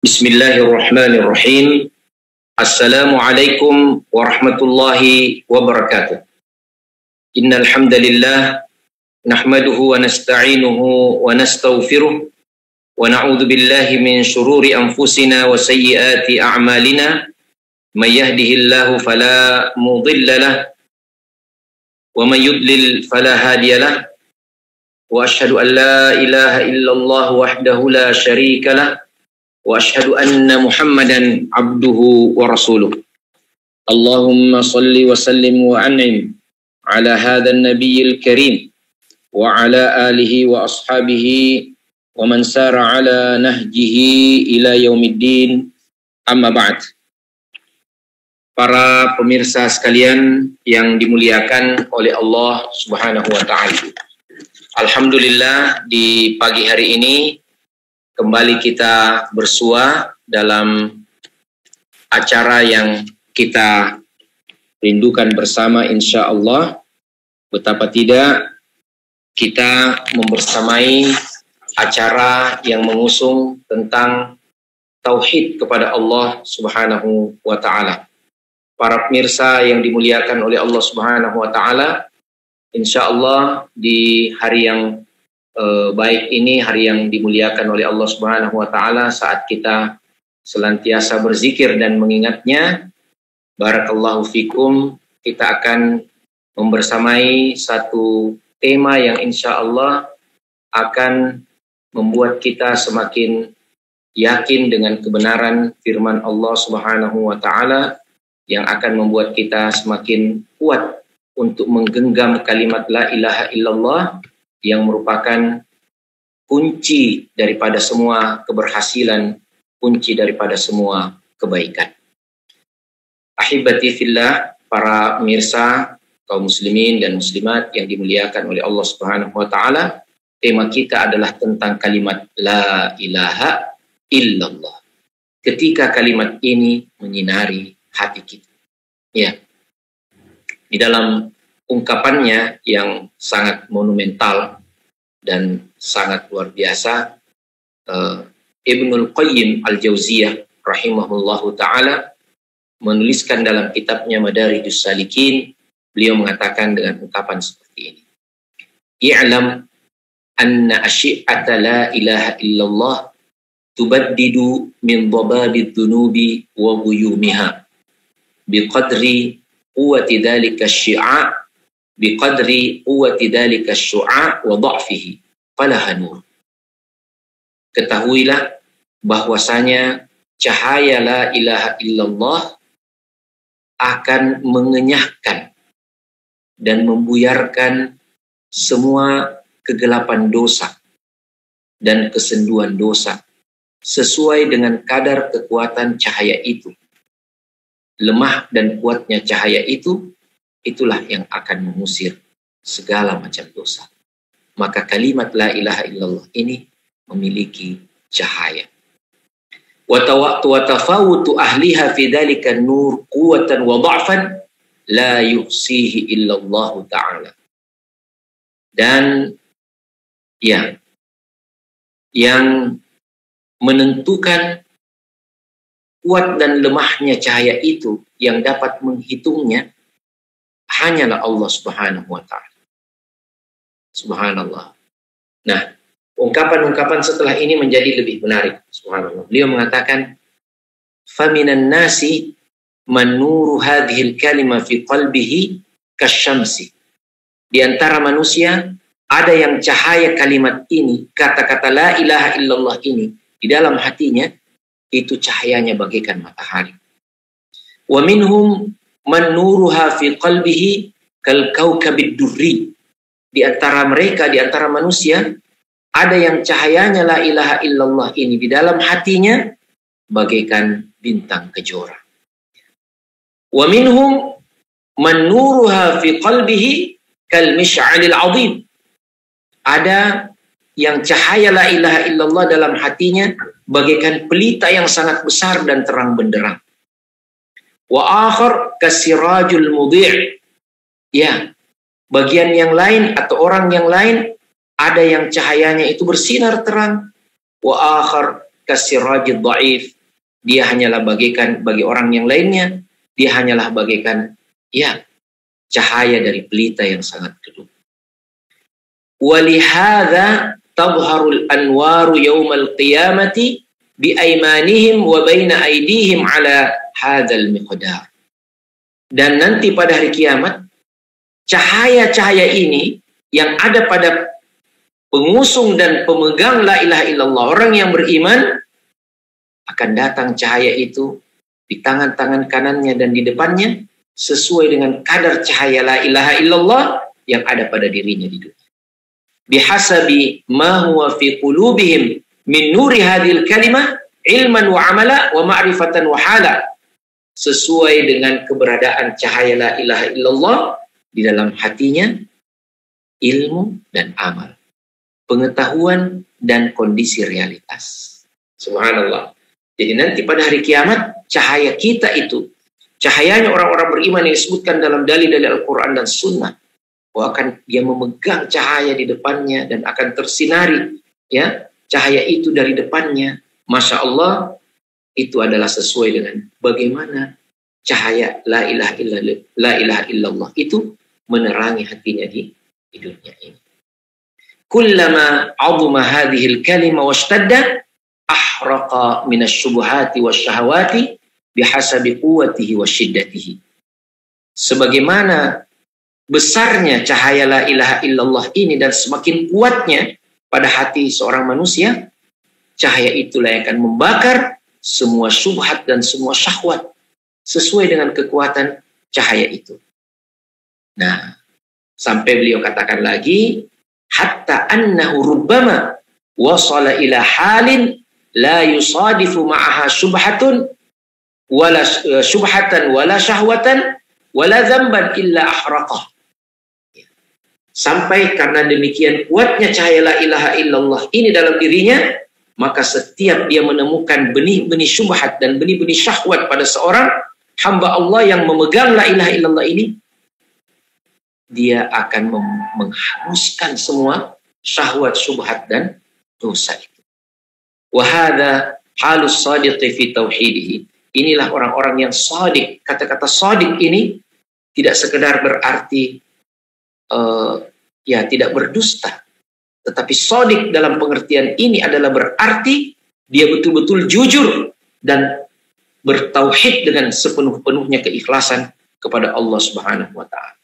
Bismillahirrahmanirrahim. Assalamualaikum warahmatullahi wabarakatuh. Innal hamdalillah nahmaduhu wa nasta'inuhu wa nastaghfiruh wa na'udzu billahi min shururi anfusina wa sayyiati a'malina. May yahdihillahu fala mudilla lahu wa may yudlil fala hadiya lahu. Wa asyhadu an la ilaha illallah wahdahu la syarika lahu. Wa asyhadu anna Muhammadan abduhu wa rasuluh. Allahumma salli wa sallim wa an'im ala hadzal nabiyil karim wa ala alihi wa ashabihi wa man sara ala nahjihi ila yaumiddin. Amma ba'd. Para pemirsa sekalian yang dimuliakan oleh Allah Subhanahu wa taala. Alhamdulillah, di pagi hari ini kembali kita bersua dalam acara yang kita rindukan bersama, insya Allah. Betapa tidak kita membersamai acara yang mengusung tentang tauhid kepada Allah Subhanahu wa ta'ala. Para pemirsa yang dimuliakan oleh Allah Subhanahu wa ta'ala, insya Allah di hari yang baik ini, hari yang dimuliakan oleh Allah Subhanahu wa taala, saat kita senantiasa berzikir dan mengingatnya, barakallahu fikum, kita akan membersamai satu tema yang insya Allah akan membuat kita semakin yakin dengan kebenaran firman Allah Subhanahu wa taala, yang akan membuat kita semakin kuat untuk menggenggam kalimat la ilaha illallah, yang merupakan kunci daripada semua keberhasilan, kunci daripada semua kebaikan. Ahibati fillah, para pemirsa kaum muslimin dan muslimat yang dimuliakan oleh Allah Subhanahu wa taala, tema kita adalah tentang kalimat la ilaha illallah. Ketika kalimat ini menyinari hati kita. Ya. Di dalam ungkapannya yang sangat monumental dan sangat luar biasa, Ibnul Qayyim Al-Jauziyah rahimahullahu ta'ala menuliskan dalam kitabnya Madarijus Salikin. Beliau mengatakan dengan ungkapan seperti ini: I'lam anna asyi'ata la ilaha illallah tubaddidu min dhababid dhunubi wa ghuyumiha biqadri quwwati dhalika asyi'a biqadri quwwati dhalika asy-syu'a wa dha'fihi falaha nur. Ketahuilah bahwasanya cahaya la ilaha illallah akan mengenyahkan dan membuyarkan semua kegelapan dosa dan kesenduan dosa sesuai dengan kadar kekuatan cahaya itu. Lemah dan kuatnya cahaya itu, itulah yang akan mengusir segala macam dosa. Maka kalimat la ilaha illallah ini memiliki cahaya. Wa tafawutu ahliha fi dzalika nur quwwatan wa dha'fan la yuhsihi illallah ta'ala. Dan ya, yang menentukan kuat dan lemahnya cahaya itu, yang dapat menghitungnya, hanyalah Allah Subhanahu wa ta'ala. Subhanallah. Nah, ungkapan-ungkapan setelah ini menjadi lebih menarik. Subhanallah. Beliau mengatakan, "Faminan nasi man nuru hadhil kalima fi qalbihi kasyamsi." Di antara manusia ada yang cahaya kalimat ini, kata-kata la ilaha illallah ini di dalam hatinya, itu cahayanya bagaikan matahari. Wa minhum man nuruha fi qalbihi kal kaukabid durri. Di antara mereka, di antara manusia, ada yang cahayanya la ilaha illallah ini di dalam hatinya bagaikan bintang kejora. Wa minhum man nuruha fi qalbihi kal misy'alil 'azim. Ada yang cahaya la ilaha illallah dalam hatinya bagaikan pelita yang sangat besar dan terang benderang. Wa akhar kasirajul mudhi'. Ya, bagian yang lain atau orang yang lain ada yang cahayanya itu bersinar terang. Wa akhar kasirajid dhaif. Dia hanyalah bagaikan bagi orang yang lainnya, dia hanyalah bagaikan cahaya dari pelita yang sangat redup. Walihadza tadhharul anwaru yaumal qiyamati bi aymanihim wa baina aydihim ala hadzal miqdar. Dan nanti pada hari kiamat, cahaya-cahaya ini yang ada pada pengusung dan pemegang la ilaha illallah, orang yang beriman, akan datang cahaya itu di tangan-tangan kanannya dan di depannya sesuai dengan kadar cahaya la ilaha illallah yang ada pada dirinya di dunia. Bihasabi ma huwa fi qulubihim min nuri hadhil kalimah ilman wa amala wa ma'rifatan wa hala. Sesuai dengan keberadaan cahaya la ilaha illallah di dalam hatinya, ilmu dan amal, pengetahuan dan kondisi realitas. Subhanallah. Jadi nanti pada hari kiamat, cahaya kita itu, cahayanya orang-orang beriman yang disebutkan dalam dalil-dalil Al-Quran dan Sunnah, bahwa akan dia memegang cahaya di depannya dan akan tersinari cahaya itu dari depannya. Masya Allah, itu adalah sesuai dengan bagaimana cahaya la ilaha illallah itu menerangi hatinya di dunia ini. Kullama 'azuma hadhil kalima washtadda ahraqa minasyubuhati wasyahawati bihasabi quwwatihi wasyiddatihi. Sebagaimana besarnya cahaya la ilaha illallah ini dan semakin kuatnya pada hati seorang manusia, cahaya itulah yang akan membakar semua syubhat dan semua syahwat sesuai dengan kekuatan cahaya itu. Nah, sampai beliau katakan lagi, hatta annahu rubbama wasala ila halin la yusadifu ma'aha syubhatun wala syubhatan wala syahwatan wala dzamban illa ahraqah. Sampai karena demikian kuatnya cahaya la ilaha illallah ini dalam dirinya, maka setiap dia menemukan benih-benih syubhat dan benih-benih syahwat pada seorang hamba Allah yang memegang la ilaha illallah ini, dia akan menghanguskan semua syahwat, syubhat dan dosa itu. Wa hadza halus shadiqi fi tauhidihi. Inilah orang-orang yang shadiq. Kata-kata shadiq ini tidak sekedar berarti tidak berdusta, tetapi shadiq dalam pengertian ini adalah berarti dia betul-betul jujur dan bertauhid dengan sepenuh-penuhnya keikhlasan kepada Allah Subhanahu wa taala.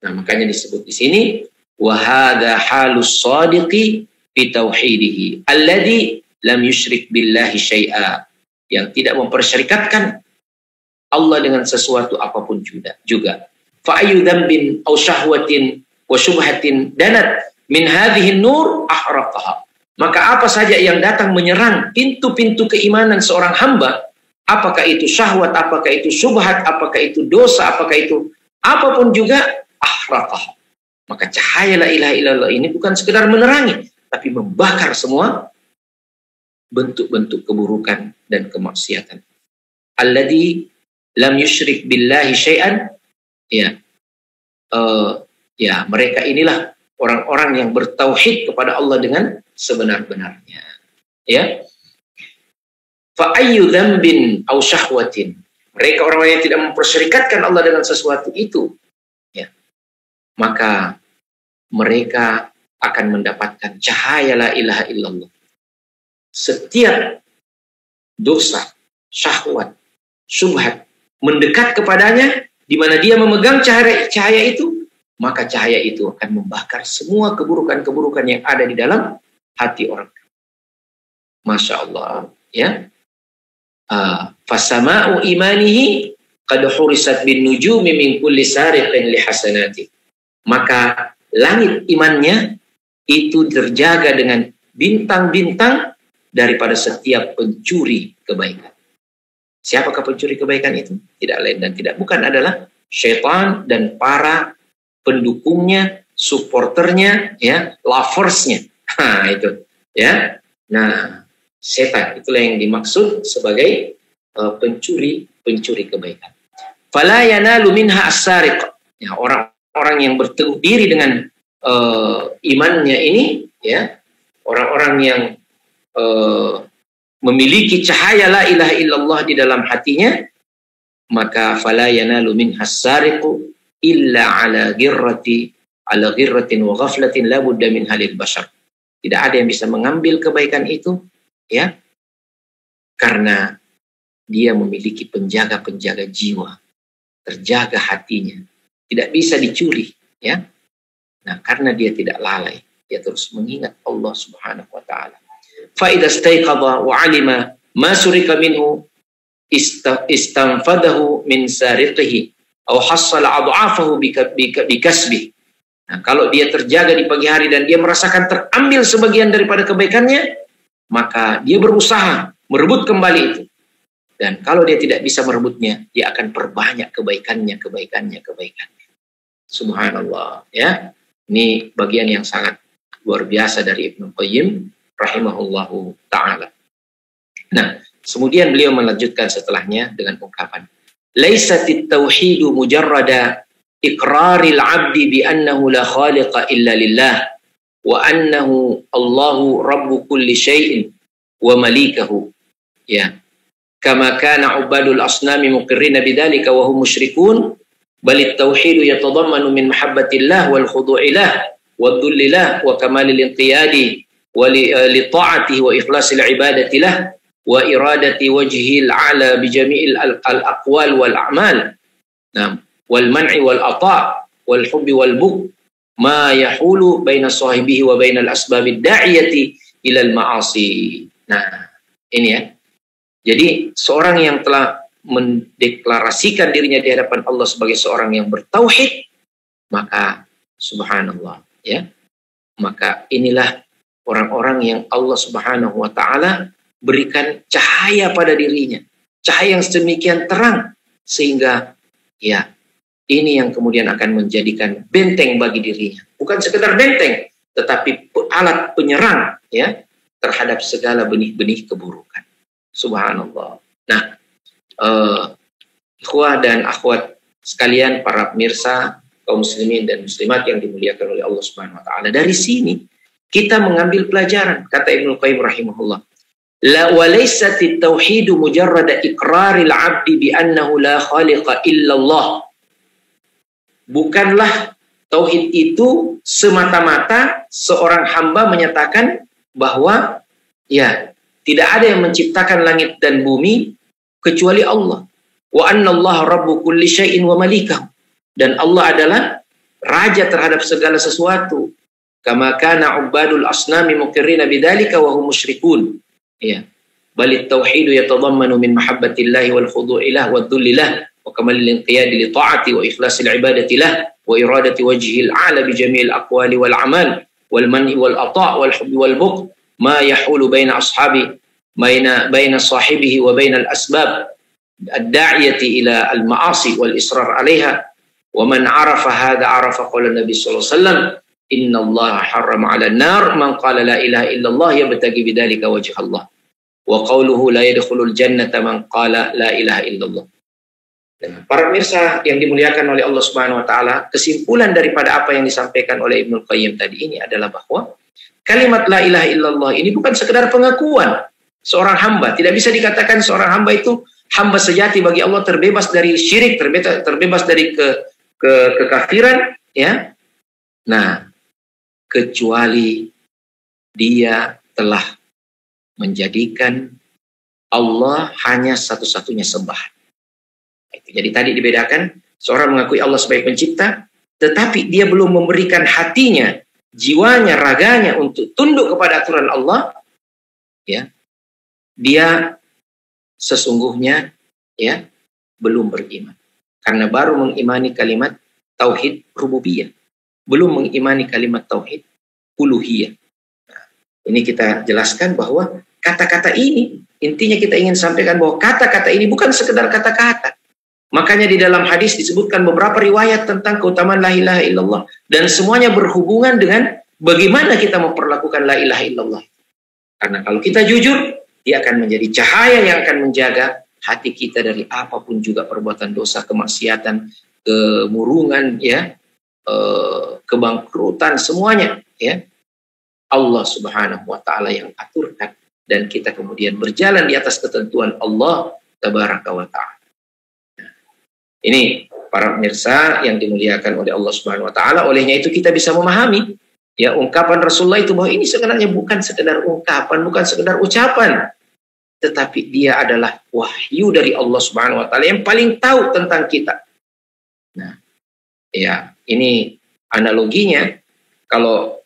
Nah, makanya disebut di sini wa hadza halus shadiqi fi tauhidihi alladzi lam yusyrik billahi syai'a, yang tidak mempersyarikatkan Allah dengan sesuatu apapun juga. Fa ayu dzambin aw syahwatin wa syubhatin danat min hadhihi nur ahraqaha. Maka apa saja yang datang menyerang pintu-pintu keimanan seorang hamba, apakah itu syahwat, apakah itu syubhat, apakah itu dosa, apakah itu apapun juga, ahraqaha. Maka cahaya la ilaha illallah ini bukan sekedar menerangi, tapi membakar semua bentuk-bentuk keburukan dan kemaksiatan. Alladzi lam yusyrik billahi syai'an. Mereka inilah orang-orang yang bertauhid kepada Allah dengan sebenar-benarnya. Fa ayyu dzambin aw syahwatin. Mereka orang-orang yang tidak mempersyarikatkan Allah dengan sesuatu itu, maka mereka akan mendapatkan cahaya la ilaha illallah. Setiap dosa, syahwat, syubhat mendekat kepadanya, di mana dia memegang cahaya itu, maka cahaya itu akan membakar semua keburukan-keburukan yang ada di dalam hati orang. Masya Allah, fasama'u imanihi qad hurisat bin nujumi min kulli sariqin li hasanati. Maka langit imannya itu terjaga dengan bintang-bintang daripada setiap pencuri kebaikan. Siapakah pencuri kebaikan itu? Tidak lain dan tidak bukan adalah syaitan dan para pendukungnya, supporternya, loversnya. Itu, Nah, setan itulah yang dimaksud sebagai pencuri kebaikan. Fala yanalu minha as-sariq. Orang-orang yang berteguh diri dengan imannya ini, orang-orang yang memiliki cahaya la ilaha illallah di dalam hatinya, maka fala yanalu minhas sariqu illa ala ghirratin wa ghaflatin la budda min halil bashar. Tidak ada yang bisa mengambil kebaikan itu, ya, karena dia memiliki penjaga-penjaga jiwa, terjaga hatinya, tidak bisa dicuri, ya. Nah, karena dia tidak lalai, dia terus mengingat Allah Subhanahu wa taala. Fa idza staiqadha wa 'alima ma surika minhu istanfadahu min sariqihi aw hassala adhafahu bikasbih. Nah, kalau dia terjaga di pagi hari dan dia merasakan terambil sebagian daripada kebaikannya, maka dia berusaha merebut kembali itu. Dan kalau dia tidak bisa merebutnya, dia akan perbanyak kebaikannya. Subhanallah, ya. Ini bagian yang sangat luar biasa dari Ibnu Qayyim rahimahullahu ta'ala. Nah, kemudian beliau melanjutkan setelahnya dengan ungkapan, "Laisatit tauhidu mujarrada iqraril 'abdi bi annahu la khaliqa illa lillah wa annahu Allahu rabbu kulli syai'in wa malikahu." Ya. Kama kana 'ubadul asnami muqirrina bidzalika wa hum musyrikun, bal at-tauhidu yatadammanu min mahabbatillah wal khudu'illah wad dhullillah wa kamalil inqiyadi wa li ta'atihi wa ikhlasil ibadati lah wa iradati wajhil ala bi jami'il al-aqwal wal a'mal. Nah, wal man'i wal ata' wal hubbi wal bugh ma yahulu baina sahibihi wa bainal asbabid da'iyati ila al ma'asi. Nah, ini ya. Jadi seorang yang telah mendeklarasikan dirinya di hadapan Allah sebagai seorang yang bertauhid, maka subhanallah, ya. Maka inilah orang-orang yang Allah Subhanahu wa taala berikan cahaya pada dirinya, cahaya yang sedemikian terang sehingga ya ini yang kemudian akan menjadikan benteng bagi dirinya, bukan sekedar benteng tetapi alat penyerang, ya, terhadap segala benih-benih keburukan. Subhanallah. Nah, ikhwah dan akhwat sekalian, para pemirsa kaum muslimin dan muslimat yang dimuliakan oleh Allah Subhanahu wa taala, dari sini kita mengambil pelajaran. Kata Ibnu Qayyim rahimahullah, la walaisatit tauhidu mujarrada iqraril 'abdi bi annahu la khaliqa illallah. Bukanlah tauhid itu semata-mata seorang hamba menyatakan bahwa ya tidak ada yang menciptakan langit dan bumi kecuali Allah. Wa annallaha rabbu kulli syai'in wa malikahu. Dan Allah adalah raja terhadap segala sesuatu. Kama kana ubadul asnami muqirrina bidzalika wa hum musyrikun. Ya. Balit tauhidu yatadammanu min mahabbatillahi wal khudu'illah wad dhullillah wa kamalil inqiyadi li ta'ati wa ikhlasil ibadatillah wa iradati wajhil a'la bi jami'il aqwali wal a'mal wal man'i wal ata' wal hubbi wal bugh ma yahulu baina ashabi baina sahibihi wa baina al asbab ad-da'iyati ila al ma'asi wal israr 'alaiha wa man 'arafa hadha 'arafa qala Nabi sallallahu alaihi wasallam inna Allah harrama 'ala an-nar man qala la ilaha illallah yabtaghi bidzalika wajha Allah wa qawluhu la yadkhulul jannata man qala la ilaha illallah. Dan para pemirsa yang dimuliakan oleh Allah Subhanahu wa taala, kesimpulan daripada apa yang disampaikan oleh Ibnu Qayyim tadi ini adalah bahwa kalimat la ilaha illallah ini bukan sekedar pengakuan seorang hamba. Tidak bisa dikatakan seorang hamba itu hamba sejati bagi Allah, terbebas dari syirik, terbebas dari kekafiran, ya. Nah, kecuali dia telah menjadikan Allah hanya satu-satunya sembahan. Jadi tadi dibedakan, seorang mengakui Allah sebagai pencipta, tetapi dia belum memberikan hatinya, jiwanya, raganya untuk tunduk kepada aturan Allah, ya. Dia sesungguhnya ya belum beriman. Karena baru mengimani kalimat tauhid rububiyah, belum mengimani kalimat tauhid uluhiyah. Nah, ini kita jelaskan bahwa kata-kata ini, intinya kita ingin sampaikan bahwa kata-kata ini bukan sekedar kata-kata. Makanya di dalam hadis disebutkan beberapa riwayat tentang keutamaan la ilaha illallah, dan semuanya berhubungan dengan bagaimana kita memperlakukan la ilaha illallah. Karena kalau kita jujur, dia akan menjadi cahaya yang akan menjaga hati kita dari apapun juga perbuatan dosa, kemaksiatan, kemurungan, ya, kebangkrutan, semuanya, ya. Allah Subhanahu wa taala yang aturkan dan kita kemudian berjalan di atas ketentuan Allah Tabaraka wa Ta'ala. Ini para pemirsa yang dimuliakan oleh Allah Subhanahu wa Ta'ala. Olehnya itu kita bisa memahami ya ungkapan Rasulullah itu bahwa ini sebenarnya bukan sekedar ungkapan, bukan sekedar ucapan, tetapi dia adalah wahyu dari Allah Subhanahu wa Ta'ala yang paling tahu tentang kita. Nah, ya ini analoginya kalau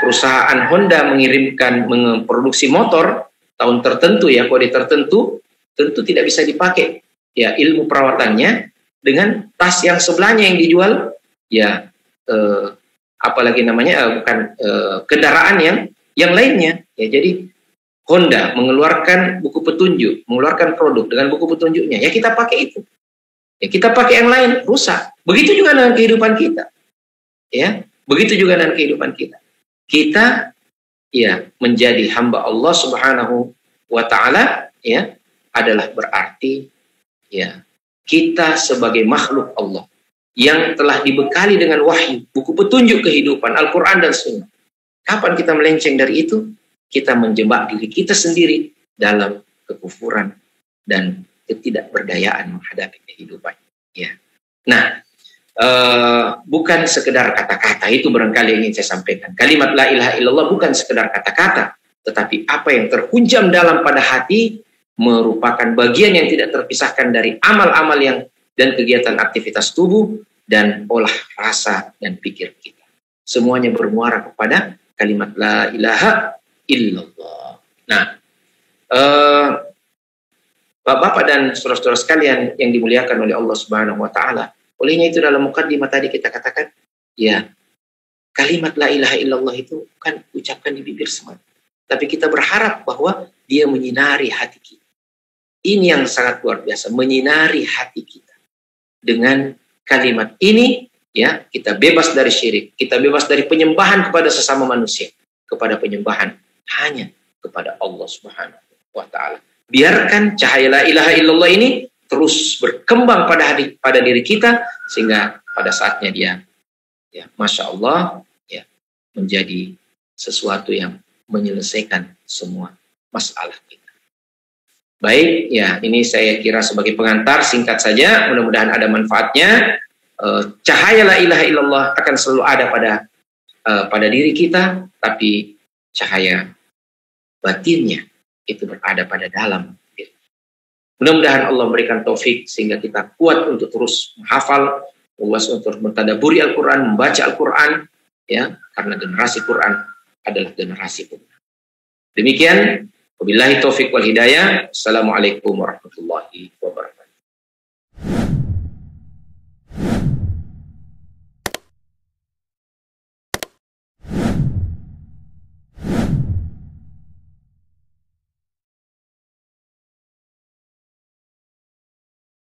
perusahaan Honda memproduksi motor tahun tertentu ya, kode tertentu, tentu tidak bisa dipakai ya ilmu perawatannya dengan tas yang sebelahnya yang dijual ya apalagi namanya kendaraan yang lainnya ya. Jadi Honda mengeluarkan buku petunjuk, mengeluarkan produk dengan buku petunjuknya, ya kita pakai itu. Ya kita pakai yang lain, rusak. Begitu juga dengan kehidupan kita. Ya, begitu juga dengan kehidupan kita. Kita ya menjadi hamba Allah Subhanahu wa Ta'ala ya adalah berarti ya kita sebagai makhluk Allah yang telah dibekali dengan wahyu, buku petunjuk kehidupan, Al-Quran dan Sunnah. Kapan kita melenceng dari itu? Kita menjebak diri kita sendiri dalam kekufuran dan ketidakberdayaan menghadapi kehidupan. Ya. Nah, bukan sekedar kata-kata, itu barangkali ingin saya sampaikan. Kalimat la ilaha illallah bukan sekedar kata-kata, tetapi apa yang terhunjam dalam pada hati merupakan bagian yang tidak terpisahkan dari amal-amal yang dan kegiatan aktivitas tubuh dan olah rasa dan pikir kita. Semuanya bermuara kepada kalimat la ilaha illallah. Nah, Bapak-bapak dan saudara-saudara sekalian yang dimuliakan oleh Allah Subhanahu wa Ta'ala, olehnya itu dalam mukadimah tadi kita katakan, ya, kalimat la ilaha illallah itu bukan ucapkan di bibir semata, tapi kita berharap bahwa dia menyinari hati kita. Ini yang sangat luar biasa, menyinari hati kita. Dengan kalimat ini, ya, kita bebas dari syirik, kita bebas dari penyembahan kepada sesama manusia, kepada penyembahan hanya kepada Allah Subhanahu wa Ta'ala. Biarkan cahaya la ilaha illallah ini terus berkembang pada diri kita, sehingga pada saatnya dia, ya, Masya Allah, ya, menjadi sesuatu yang menyelesaikan semua masalah kita. Baik, ya, ini saya kira sebagai pengantar singkat saja, mudah-mudahan ada manfaatnya. Cahaya la ilaha illallah akan selalu ada pada diri kita, tapi cahaya batinnya itu berada pada dalam diri. Mudah-mudahan Allah memberikan taufik sehingga kita kuat untuk terus menghafal, luas untuk mentadaburi Al-Quran, membaca Al-Quran, ya, karena generasi Quran adalah generasi pemenang. Demikian, wabillahi taufik wal hidayah. Assalamualaikum warahmatullahi wabarakatuh.